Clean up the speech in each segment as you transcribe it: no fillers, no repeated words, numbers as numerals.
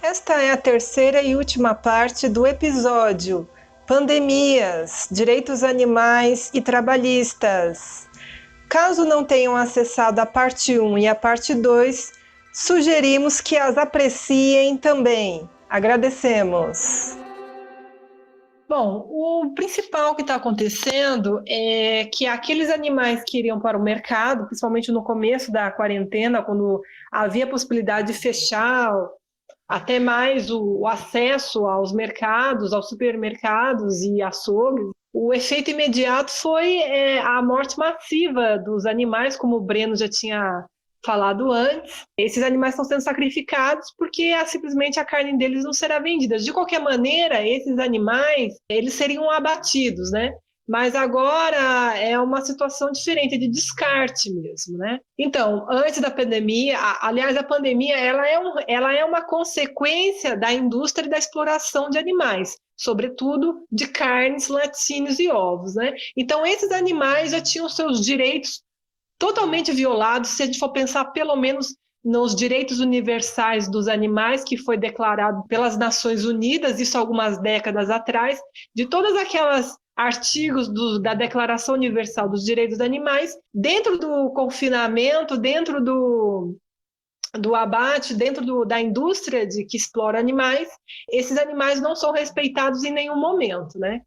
Esta é a terceira e última parte do episódio Pandemias, Direitos Animais e Trabalhistas. Caso não tenham acessado a parte 1 e a parte 2, sugerimos que as apreciem também. Agradecemos. Bom, o principal que está acontecendo é que aqueles animais que iriam para o mercado, principalmente no começo da quarentena, quando havia possibilidade de fechar até mais o acesso aos mercados, aos supermercados e açougues, o efeito imediato foi a morte massiva dos animais, como o Breno já tinha falado antes. Esses animais estão sendo sacrificados porque simplesmente a carne deles não será vendida. De qualquer maneira, esses animais, eles seriam abatidos, né? Mas agora é uma situação diferente, de descarte mesmo, né? Então, antes da pandemia, aliás, a pandemia ela é uma consequência da indústria e da exploração de animais, sobretudo de carnes, laticínios e ovos, né? Então, esses animais já tinham seus direitos totalmente violados, se a gente for pensar pelo menos nos direitos universais dos animais, que foi declarado pelas Nações Unidas, isso algumas décadas atrás, de todas aquelas artigos da Declaração Universal dos Direitos dos Animais, dentro do confinamento, dentro do abate, dentro da indústria que explora animais, esses animais não são respeitados em nenhum momento, né?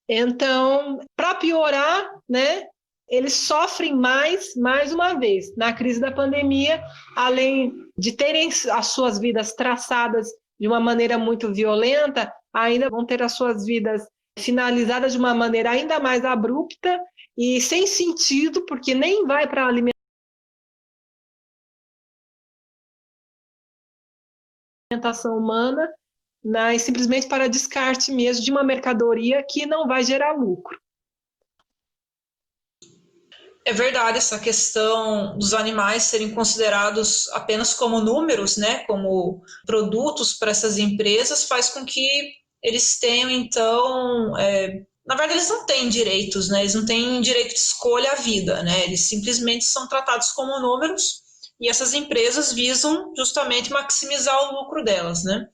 Então, para piorar, né, eles sofrem mais uma vez. Na crise da pandemia, além de terem as suas vidas traçadas de uma maneira muito violenta, ainda vão ter as suas vidas finalizadas de uma maneira ainda mais abrupta e sem sentido, porque nem vai para a alimentação humana, mas simplesmente para descarte mesmo de uma mercadoria que não vai gerar lucro. É verdade, essa questão dos animais serem considerados apenas como números, né, como produtos para essas empresas, faz com que eles tenham, então, na verdade eles não têm direitos, né, eles não têm direito de escolha à vida, né, eles simplesmente são tratados como números e essas empresas visam justamente maximizar o lucro delas, né.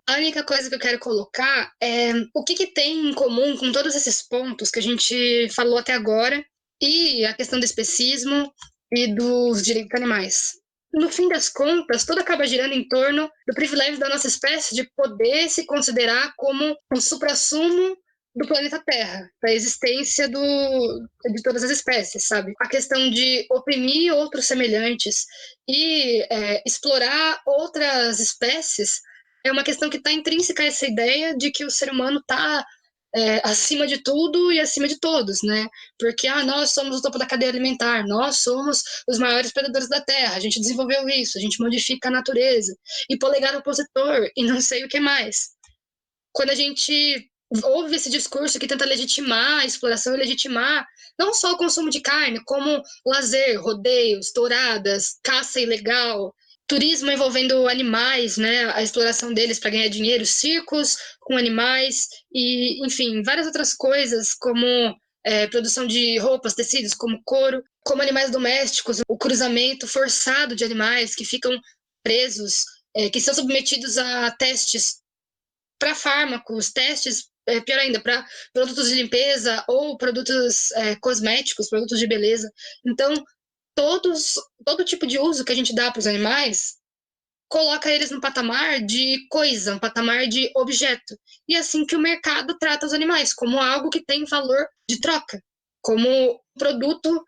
A única coisa que eu quero colocar é o que tem em comum com todos esses pontos que a gente falou até agora e a questão do especismo e dos direitos animais. No fim das contas, tudo acaba girando em torno do privilégio da nossa espécie de poder se considerar como um suprassumo do planeta Terra, da existência de todas as espécies, sabe? A questão de oprimir outros semelhantes e explorar outras espécies é uma questão que está intrínseca a essa ideia de que o ser humano está acima de tudo e acima de todos, né? Porque nós somos o topo da cadeia alimentar, nós somos os maiores predadores da Terra, a gente desenvolveu isso, a gente modifica a natureza, e polegar opositor, e não sei o que mais. Quando a gente ouve esse discurso que tenta legitimar a exploração e legitimar não só o consumo de carne, como lazer, rodeios, touradas, caça ilegal, turismo envolvendo animais, né, a exploração deles para ganhar dinheiro, circos com animais e, enfim, várias outras coisas como produção de roupas, tecidos, como couro, como animais domésticos, o cruzamento forçado de animais que ficam presos, que são submetidos a testes para fármacos, testes, pior ainda, para produtos de limpeza ou produtos cosméticos, produtos de beleza. Então, todo tipo de uso que a gente dá para os animais coloca eles no patamar de coisa, um patamar de objeto. E é assim que o mercado trata os animais, como algo que tem valor de troca, como produto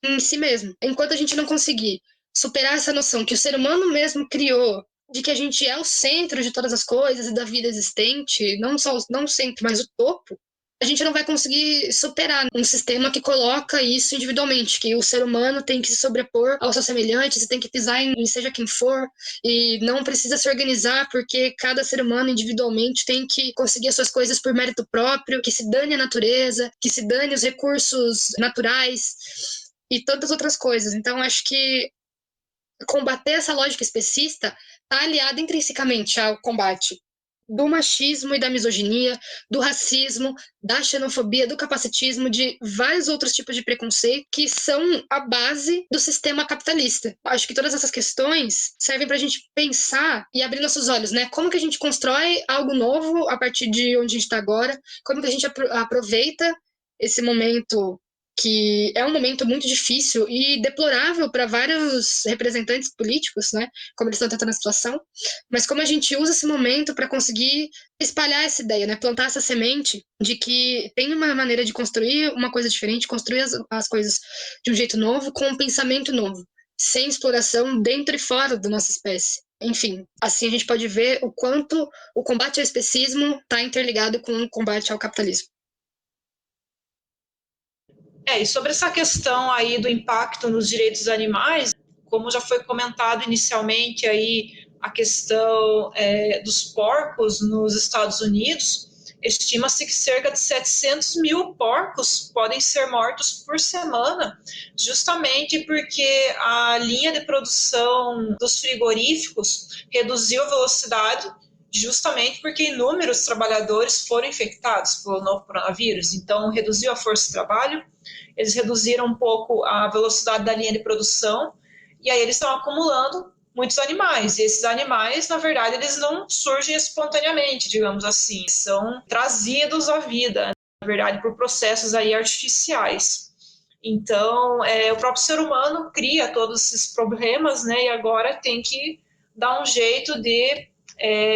em si mesmo. Enquanto a gente não conseguir superar essa noção que o ser humano mesmo criou, de que a gente é o centro de todas as coisas e da vida existente, não só não o centro, mas o topo, a gente não vai conseguir superar um sistema que coloca isso individualmente, que o ser humano tem que se sobrepor aos seus semelhantes, tem que pisar em seja quem for, e não precisa se organizar porque cada ser humano individualmente tem que conseguir as suas coisas por mérito próprio, que se dane a natureza, que se dane os recursos naturais e tantas outras coisas. Então, acho que combater essa lógica especista está aliada intrinsecamente ao combate do machismo e da misoginia, do racismo, da xenofobia, do capacitismo, de vários outros tipos de preconceito que são a base do sistema capitalista. Acho que todas essas questões servem para a gente pensar e abrir nossos olhos, né? Como que a gente constrói algo novo a partir de onde a gente está agora? Como que a gente aproveita esse momento que é um momento muito difícil e deplorável para vários representantes políticos, né? Como eles estão tratando a situação, mas como a gente usa esse momento para conseguir espalhar essa ideia, né? Plantar essa semente de que tem uma maneira de construir uma coisa diferente, construir as coisas de um jeito novo, com um pensamento novo, sem exploração dentro e fora da nossa espécie. Enfim, assim a gente pode ver o quanto o combate ao especismo está interligado com o combate ao capitalismo. E sobre essa questão aí do impacto nos direitos dos animais, como já foi comentado inicialmente aí a questão dos porcos nos Estados Unidos, estima-se que cerca de 700 mil porcos podem ser mortos por semana, justamente porque a linha de produção dos frigoríficos reduziu a velocidade, justamente porque inúmeros trabalhadores foram infectados pelo novo coronavírus. Então, reduziu a força de trabalho, eles reduziram um pouco a velocidade da linha de produção, e aí eles estão acumulando muitos animais, e esses animais, na verdade, eles não surgem espontaneamente, digamos assim, são trazidos à vida, na verdade, por processos aí artificiais. Então, o próprio ser humano cria todos esses problemas, né, e agora tem que dar um jeito de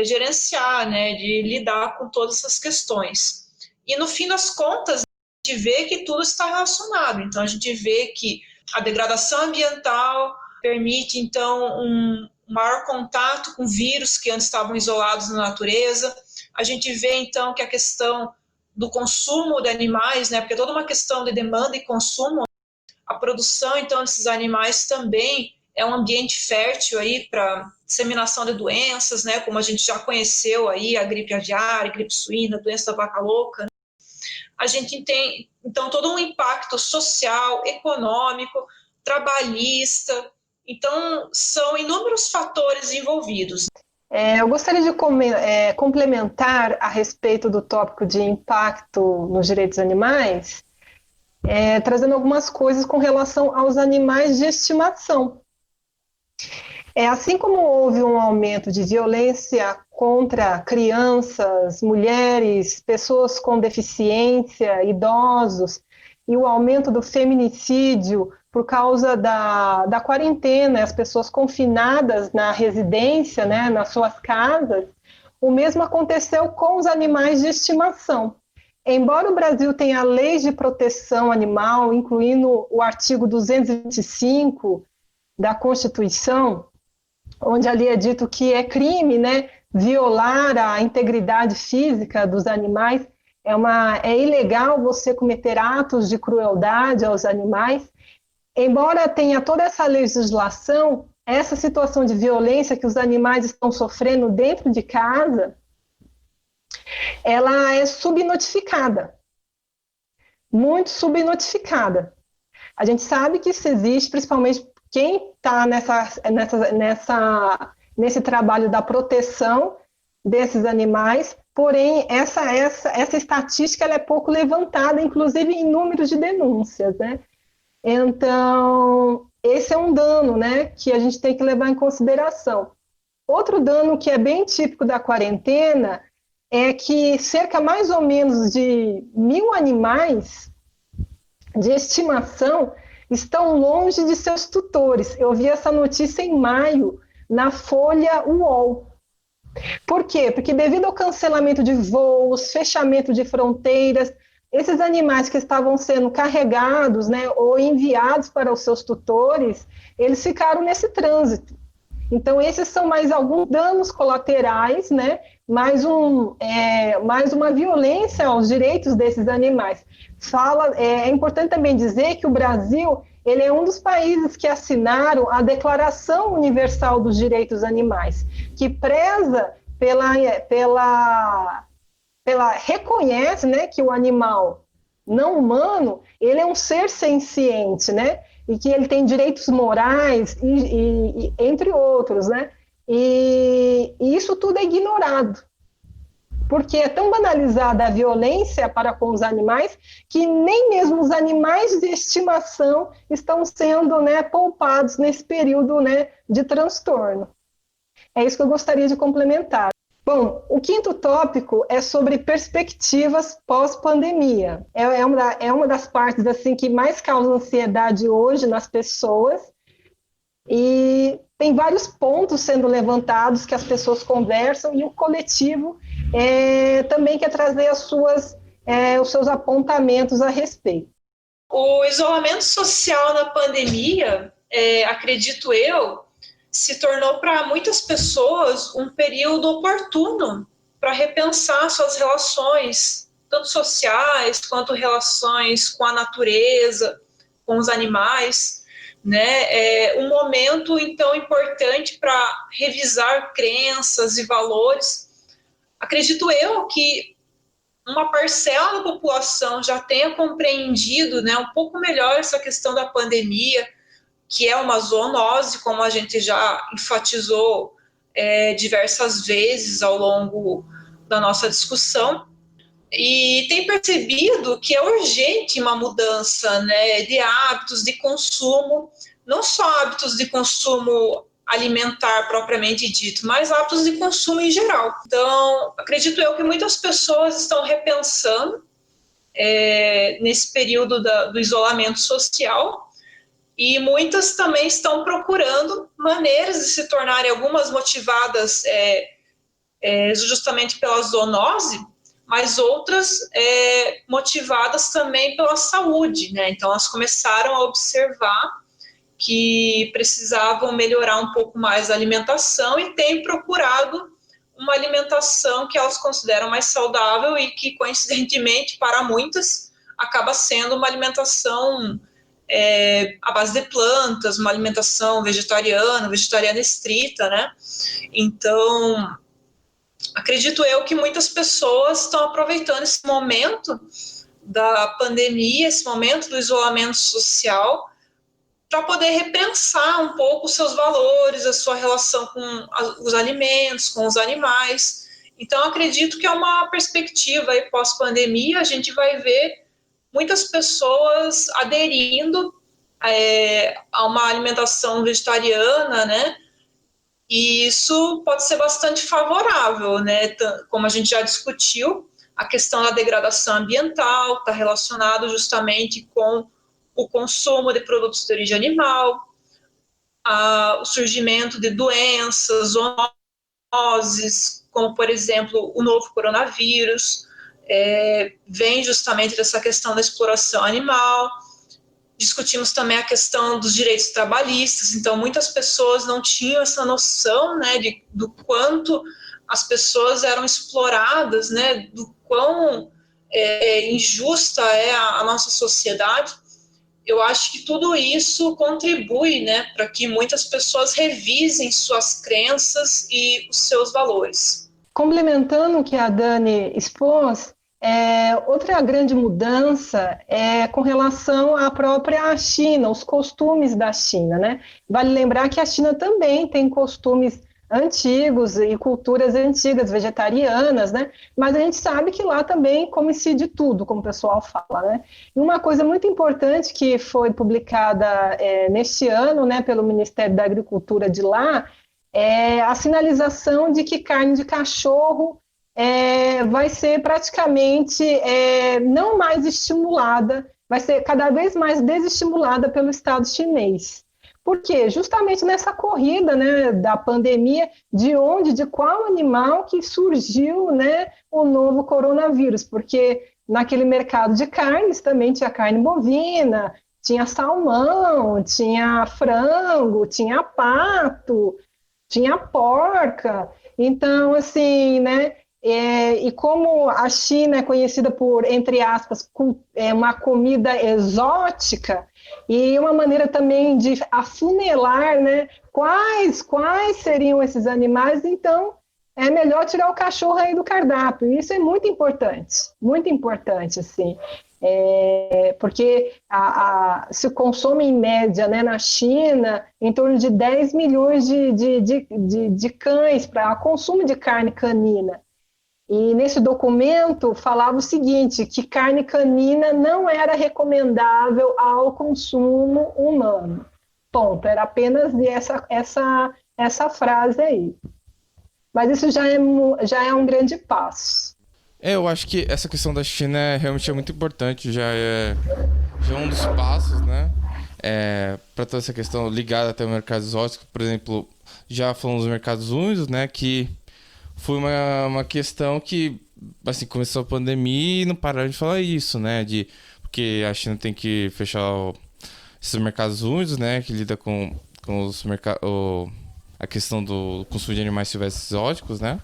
gerenciar, né, de lidar com todas essas questões. E no fim das contas, a gente vê que tudo está relacionado. Então, a gente vê que a degradação ambiental permite, então, um maior contato com vírus que antes estavam isolados na natureza. A gente vê, então, que a questão do consumo de animais, né, porque é toda uma questão de demanda e consumo, a produção, então, desses animais também é um ambiente fértil aí para disseminação de doenças, né, como a gente já conheceu aí, a gripe aviária, a gripe suína, a doença da vaca louca, né? A gente tem, então, todo um impacto social, econômico, trabalhista. Então, são inúmeros fatores envolvidos. Eu gostaria de complementar a respeito do tópico de impacto nos direitos animais, trazendo algumas coisas com relação aos animais de estimação. Assim como houve um aumento de violência contra crianças, mulheres, pessoas com deficiência, idosos, e o aumento do feminicídio por causa da quarentena, as pessoas confinadas na residência, né, nas suas casas, o mesmo aconteceu com os animais de estimação. Embora o Brasil tenha leis de proteção animal, incluindo o artigo 225 da Constituição, onde ali é dito que é crime, né, violar a integridade física dos animais, é ilegal você cometer atos de crueldade aos animais. Embora tenha toda essa legislação, essa situação de violência que os animais estão sofrendo dentro de casa, ela é subnotificada, muito subnotificada. A gente sabe que isso existe, principalmente quem está nesse trabalho da proteção desses animais, porém, essa estatística ela é pouco levantada, inclusive em números de denúncias, né? Então, esse é um dano, né, que a gente tem que levar em consideração. Outro dano que é bem típico da quarentena é que cerca mais ou menos de 1.000 animais de estimação estão longe de seus tutores. Eu vi essa notícia em maio na Folha UOL. Por quê? Porque devido ao cancelamento de voos, fechamento de fronteiras, esses animais que estavam sendo carregados, né, ou enviados para os seus tutores, eles ficaram nesse trânsito. Então, esses são mais alguns danos colaterais, né, mais uma violência aos direitos desses animais. É importante também dizer que o Brasil ele é um dos países que assinaram a Declaração Universal dos Direitos Animais, que preza reconhece, né, que o animal não humano ele é um ser senciente, né, e que ele tem direitos morais, e entre outros, né, e isso tudo é ignorado. porque é tão banalizada a violência para com os animais que nem mesmo os animais de estimação estão sendo, né, poupados nesse período, né, de transtorno. É isso que eu gostaria de complementar. Bom, o quinto tópico é sobre perspectivas pós-pandemia. É uma das partes assim, que mais causa ansiedade hoje nas pessoas, e tem vários pontos sendo levantados que as pessoas conversam, e o coletivo também quer trazer os seus apontamentos a respeito. O isolamento social na pandemia, acredito eu, se tornou para muitas pessoas um período oportuno para repensar suas relações, tanto sociais quanto relações com a natureza, com os animais, né? É um momento, então, importante para revisar crenças e valores. Acredito eu que uma parcela da população já tenha compreendido, né, um pouco melhor essa questão da pandemia, que é uma zoonose, como a gente já enfatizou diversas vezes ao longo da nossa discussão, e tem percebido que é urgente uma mudança, né, de hábitos de consumo, não só hábitos de consumo alimentar propriamente dito, mas hábitos de consumo em geral. Então, acredito eu que muitas pessoas estão repensando nesse período do isolamento social, e muitas também estão procurando maneiras de se tornarem, algumas motivadas justamente pela zoonose, mas outras motivadas também pela saúde, né? Então, elas começaram a observar que precisavam melhorar um pouco mais a alimentação e têm procurado uma alimentação que elas consideram mais saudável e que, coincidentemente, para muitas, acaba sendo uma alimentação à base de plantas, uma alimentação vegetariana estrita, né? Então, acredito eu que muitas pessoas estão aproveitando esse momento da pandemia, esse momento do isolamento social, para poder repensar um pouco os seus valores, a sua relação com os alimentos, com os animais. Então, acredito que é uma perspectiva aí pós-pandemia, a gente vai ver muitas pessoas aderindo a uma alimentação vegetariana, né? E isso pode ser bastante favorável, né? Como a gente já discutiu, a questão da degradação ambiental está relacionado justamente com o consumo de produtos de origem animal, o surgimento de doenças, zoonoses, como, por exemplo, o novo coronavírus, vem justamente dessa questão da exploração animal. Discutimos também a questão dos direitos trabalhistas, então muitas pessoas não tinham essa noção, né, do quanto as pessoas eram exploradas, né, do quão injusta é a nossa sociedade. Eu acho que tudo isso contribui, né, para que muitas pessoas revisem suas crenças e os seus valores. Complementando o que a Dani expôs, outra grande mudança é com relação à própria China, os costumes da China, né? Vale lembrar que a China também tem costumes antigos e culturas antigas, vegetarianas, né? Mas a gente sabe que lá também come-se de tudo, como o pessoal fala, né? E uma coisa muito importante que foi publicada neste ano, né, pelo Ministério da Agricultura de lá, é a sinalização de que carne de cachorro vai ser praticamente não mais estimulada, vai ser cada vez mais desestimulada pelo Estado chinês. Por quê? Justamente nessa corrida, né, da pandemia, de qual animal que surgiu, né, o novo coronavírus, porque naquele mercado de carnes também tinha carne bovina, tinha salmão, tinha frango, tinha pato, tinha porca. Então, assim, né, e como a China é conhecida por, entre aspas, uma comida exótica, e uma maneira também de afunilar, né, quais seriam esses animais, então é melhor tirar o cachorro aí do cardápio. Isso é muito importante, assim, porque se consome em média, né, na China em torno de 10 milhões de cães para consumo de carne canina. E nesse documento falava o seguinte, que carne canina não era recomendável ao consumo humano. Ponto. Era apenas essa frase aí. Mas isso já é um grande passo. Eu acho que essa questão da China realmente é muito importante, já é um dos passos, né? Para toda essa questão ligada até ao mercado exótico, por exemplo, já falamos dos mercados úmidos, né? Que foi uma questão que, assim, começou a pandemia e não pararam de falar isso, né? Porque a China tem que fechar esses mercados úmidos, né? Que lida com a questão do consumo de animais silvestres exóticos, né?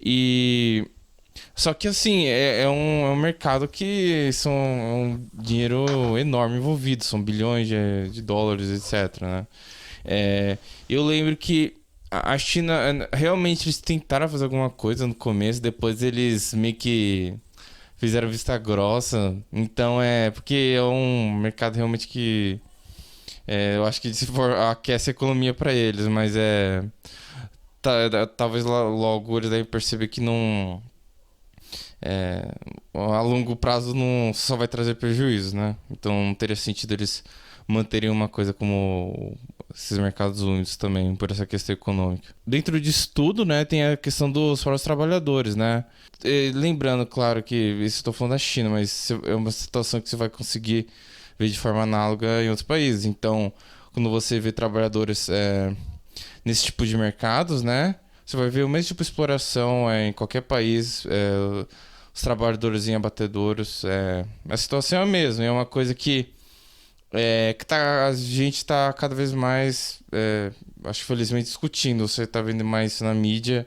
E só que assim, é um mercado que é um dinheiro enorme envolvido, são bilhões de dólares, etc, né? Eu lembro que a China, realmente eles tentaram fazer alguma coisa no começo, depois eles meio que fizeram vista grossa. Então porque é um mercado realmente que eu acho que se for aquece a economia para eles, mas talvez logo eles devem perceber que não a longo prazo não só vai trazer prejuízo, né? Então não teria sentido eles manterem uma coisa como esses mercados únicos também, por essa questão econômica. Dentro disso tudo, né, tem a questão dos próprios trabalhadores, né? Lembrando, claro, que isso estou falando da China, mas é uma situação que você vai conseguir ver de forma análoga em outros países. Então, quando você vê trabalhadores nesse tipo de mercados, né, você vai ver o mesmo tipo de exploração em qualquer país, os trabalhadores em abatedouros, a situação é a mesma, é uma coisa que a gente está cada vez mais, acho que felizmente, discutindo. Você está vendo mais isso na mídia,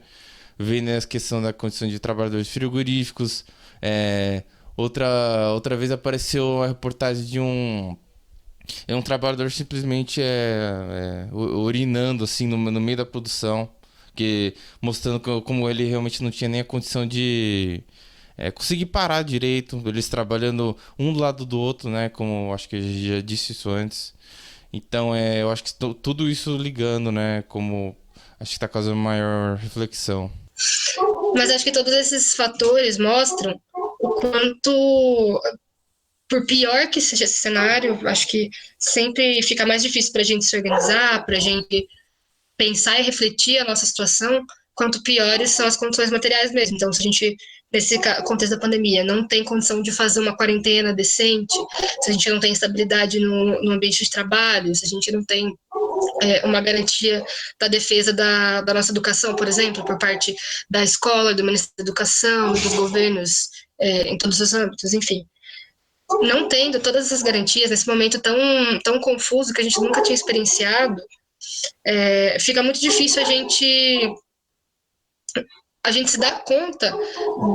vendo a questão da condição de trabalhadores frigoríficos. Outra vez apareceu a reportagem de um trabalhador simplesmente urinando assim no meio da produção, mostrando como ele realmente não tinha nem a condição de conseguir parar direito, eles trabalhando um do lado do outro, né? Como acho que eu já disse isso antes. Então, eu acho que tudo isso ligando, né? Como acho que está causando maior reflexão. Mas acho que todos esses fatores mostram o quanto, por pior que seja esse cenário, acho que sempre fica mais difícil para a gente se organizar, para a gente pensar e refletir a nossa situação, quanto piores são as condições materiais mesmo. Então, se a gente, nesse contexto da pandemia, não tem condição de fazer uma quarentena decente, se a gente não tem estabilidade no ambiente de trabalho, se a gente não tem uma garantia da defesa da nossa educação, por exemplo, por parte da escola, do Ministério da Educação, dos governos, em todos os âmbitos, enfim. Não tendo todas essas garantias, nesse momento tão confuso que a gente nunca tinha experienciado, fica muito difícil a gente se dar conta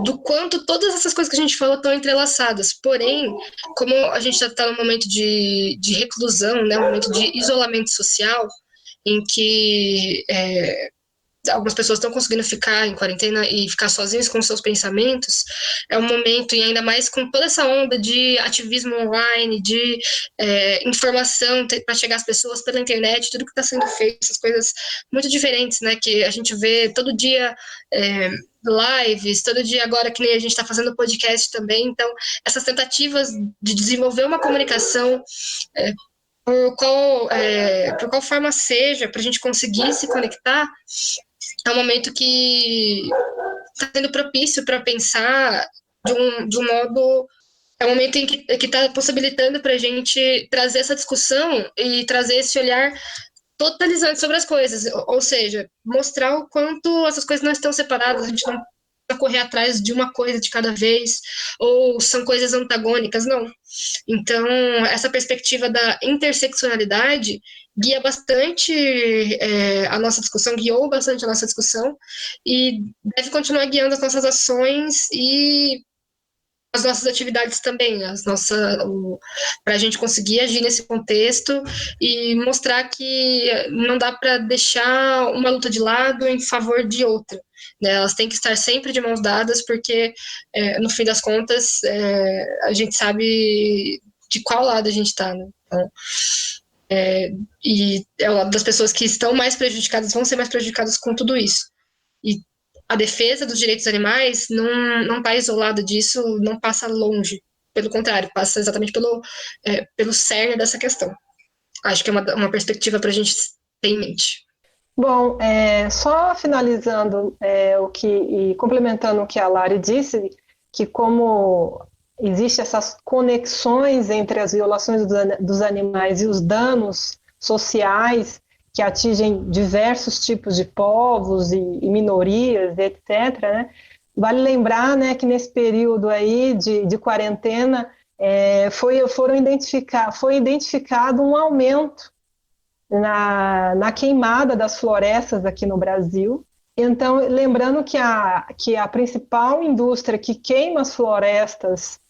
do quanto todas essas coisas que a gente falou estão entrelaçadas. Porém, como a gente já está num momento de reclusão, né, um momento de isolamento social, em que algumas pessoas estão conseguindo ficar em quarentena e ficar sozinhos com seus pensamentos, é um momento, e ainda mais com toda essa onda de ativismo online, de informação para chegar às pessoas pela internet, tudo que está sendo feito, essas coisas muito diferentes, né, que a gente vê todo dia lives, todo dia agora que nem a gente está fazendo podcast também, então essas tentativas de desenvolver uma comunicação por qual forma seja, para a gente conseguir se conectar, é um momento que está sendo propício para pensar de um modo. É um momento em que está possibilitando para a gente trazer essa discussão e trazer esse olhar totalizante sobre as coisas, ou seja, mostrar o quanto essas coisas não estão separadas, a gente não precisa correr atrás de uma coisa de cada vez, ou são coisas antagônicas, não. Então, essa perspectiva da interseccionalidade guia bastante a nossa discussão, guiou bastante a nossa discussão, e deve continuar guiando as nossas ações e as nossas atividades também, para a gente conseguir agir nesse contexto e mostrar que não dá para deixar uma luta de lado em favor de outra, né? Elas têm que estar sempre de mãos dadas, porque no fim das contas a gente sabe de qual lado a gente está, né? Então, e é o lado das pessoas que estão mais prejudicadas, vão ser mais prejudicadas com tudo isso. E a defesa dos direitos animais não está isolada disso, não passa longe. Pelo contrário, passa exatamente pelo cerne dessa questão. Acho que é uma perspectiva para a gente ter em mente. Bom, só finalizando e complementando o que a Lari disse, que como existem essas conexões entre as violações dos animais e os danos sociais que atingem diversos tipos de povos e minorias, etc., né? Vale lembrar, né, que nesse período aí de quarentena foi identificado um aumento na queimada das florestas aqui no Brasil. Então, lembrando que a principal indústria que queima as florestas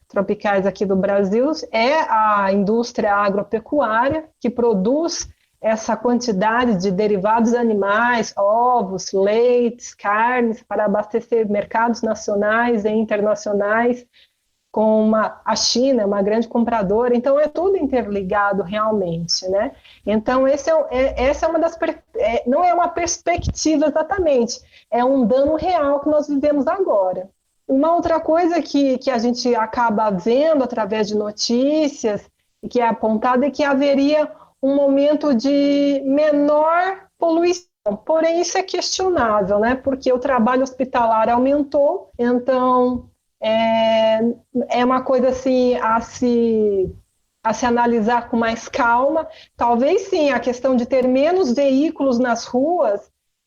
tropicais aqui do Brasil é a indústria agropecuária, que produz essa quantidade de derivados animais, ovos, leites, carnes, para abastecer mercados nacionais e internacionais, com a China, uma grande compradora. Então, é tudo interligado realmente, né? Então, essa é uma das... não é uma perspectiva exatamente, é um dano real que nós vivemos agora. Uma outra coisa que a gente acaba vendo através de notícias, e que é apontada, é que haveria um momento de menor poluição. Porém, isso é questionável, né? Porque o trabalho hospitalar aumentou, então é uma coisa assim a se analisar com mais calma. Talvez sim, a questão de ter menos veículos nas ruas,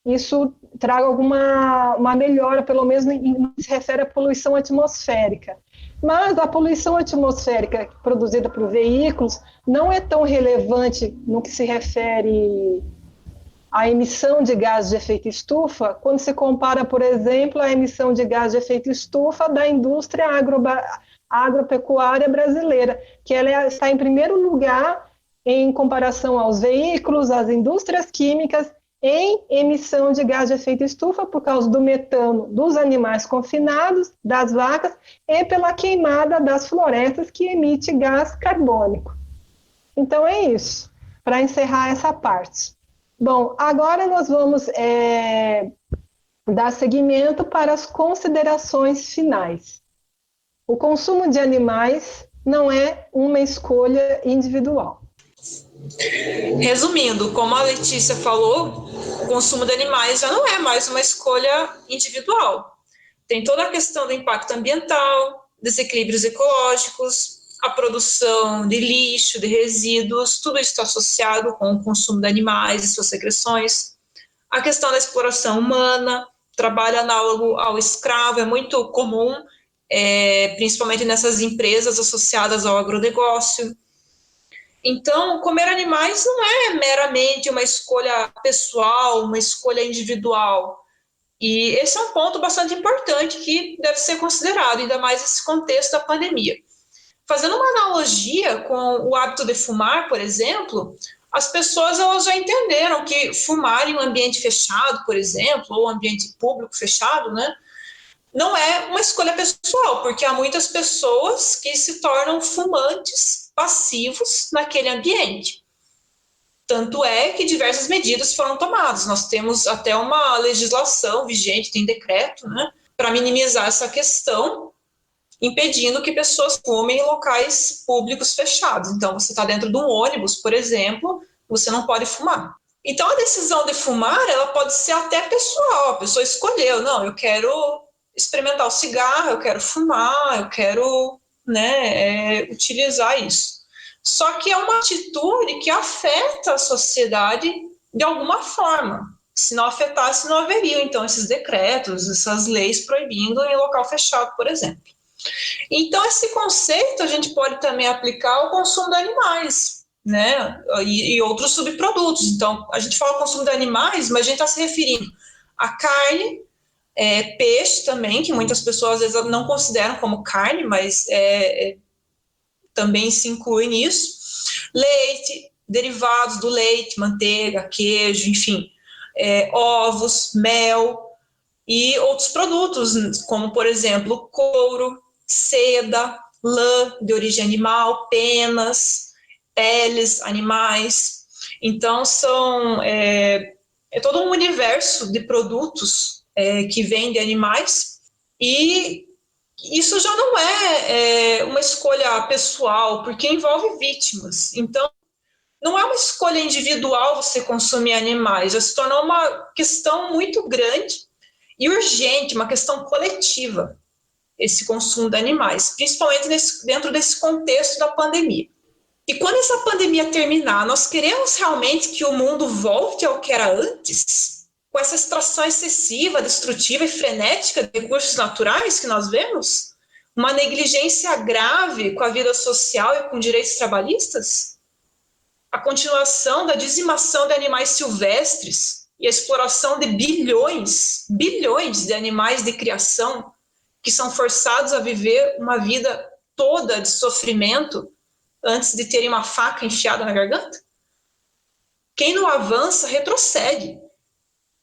isso traga uma melhora, pelo menos no que se refere à poluição atmosférica. Mas a poluição atmosférica produzida por veículos não é tão relevante no que se refere à emissão de gases de efeito estufa, quando se compara, por exemplo, a emissão de gases de efeito estufa da indústria agropecuária brasileira, que ela está em primeiro lugar em comparação aos veículos, às indústrias químicas, em emissão de gás de efeito estufa por causa do metano dos animais confinados, das vacas, e pela queimada das florestas que emite gás carbônico. Então é isso, para encerrar essa parte. Bom, agora nós vamos dar seguimento para as considerações finais. O consumo de animais não é uma escolha individual. Resumindo, como a Letícia falou, o consumo de animais já não é mais uma escolha individual. Tem toda a questão do impacto ambiental, desequilíbrios ecológicos, a produção de lixo, de resíduos, tudo isso está associado com o consumo de animais e suas regressões. A questão da exploração humana, trabalho análogo ao escravo é muito comum, principalmente nessas empresas associadas ao agronegócio. Então, comer animais não é meramente uma escolha pessoal, uma escolha individual. E esse é um ponto bastante importante que deve ser considerado, ainda mais nesse contexto da pandemia. Fazendo uma analogia com o hábito de fumar, por exemplo, as pessoas elas já entenderam que fumar em um ambiente fechado, por exemplo, ou ambiente público fechado, né, não é uma escolha pessoal, porque há muitas pessoas que se tornam fumantes passivos naquele ambiente. Tanto é que diversas medidas foram tomadas. Nós temos até uma legislação vigente, tem decreto, né, para minimizar essa questão, impedindo que pessoas fumem em locais públicos fechados. Então, você está dentro de um ônibus, por exemplo, você não pode fumar. Então, a decisão de fumar, ela pode ser até pessoal. A pessoa escolheu, não, eu quero experimentar o cigarro, eu quero fumar, eu quero, né, utilizar isso. Só que é uma atitude que afeta a sociedade de alguma forma. Se não afetasse, não haveria, então, esses decretos, essas leis proibindo em local fechado, por exemplo. Então, esse conceito a gente pode também aplicar ao consumo de animais, né, e outros subprodutos. Então, a gente fala consumo de animais, mas a gente está se referindo a carne, peixe também, que muitas pessoas às vezes não consideram como carne, mas também se inclui nisso, leite, derivados do leite, manteiga, queijo, enfim, ovos, mel e outros produtos, como, por exemplo, couro, seda, lã de origem animal, penas, peles animais. Então, são É todo um universo de produtos que vendem animais, e isso já não é uma escolha pessoal, porque envolve vítimas. Então, não é uma escolha individual você consumir animais, já se tornou uma questão muito grande e urgente, uma questão coletiva, esse consumo de animais, principalmente dentro desse contexto da pandemia. E quando essa pandemia terminar, nós queremos realmente que o mundo volte ao que era antes, com essa extração excessiva, destrutiva e frenética de recursos naturais que nós vemos? Uma negligência grave com a vida social e com direitos trabalhistas? A continuação da dizimação de animais silvestres e a exploração de bilhões de animais de criação que são forçados a viver uma vida toda de sofrimento antes de terem uma faca enfiada na garganta? Quem não avança, retrocede.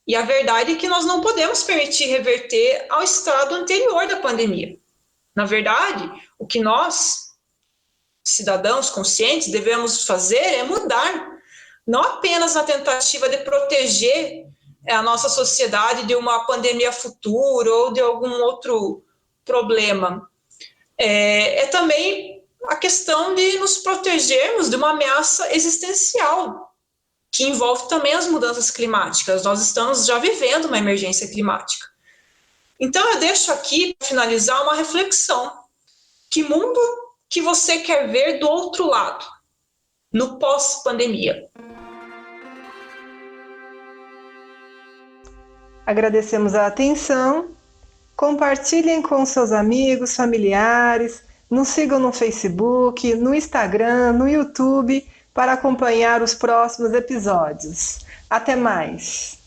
E a verdade é que nós não podemos permitir reverter ao estado anterior da pandemia. Na verdade, o que nós, cidadãos conscientes, devemos fazer é mudar, não apenas na tentativa de proteger a nossa sociedade de uma pandemia futura ou de algum outro problema. É também a questão de nos protegermos de uma ameaça existencial, que envolve também as mudanças climáticas. Nós estamos já vivendo uma emergência climática. Então, eu deixo aqui, para finalizar, uma reflexão. Que mundo que você quer ver do outro lado, no pós-pandemia? Agradecemos a atenção. Compartilhem com seus amigos, familiares, nos sigam no Facebook, no Instagram, no YouTube, para acompanhar os próximos episódios. Até mais!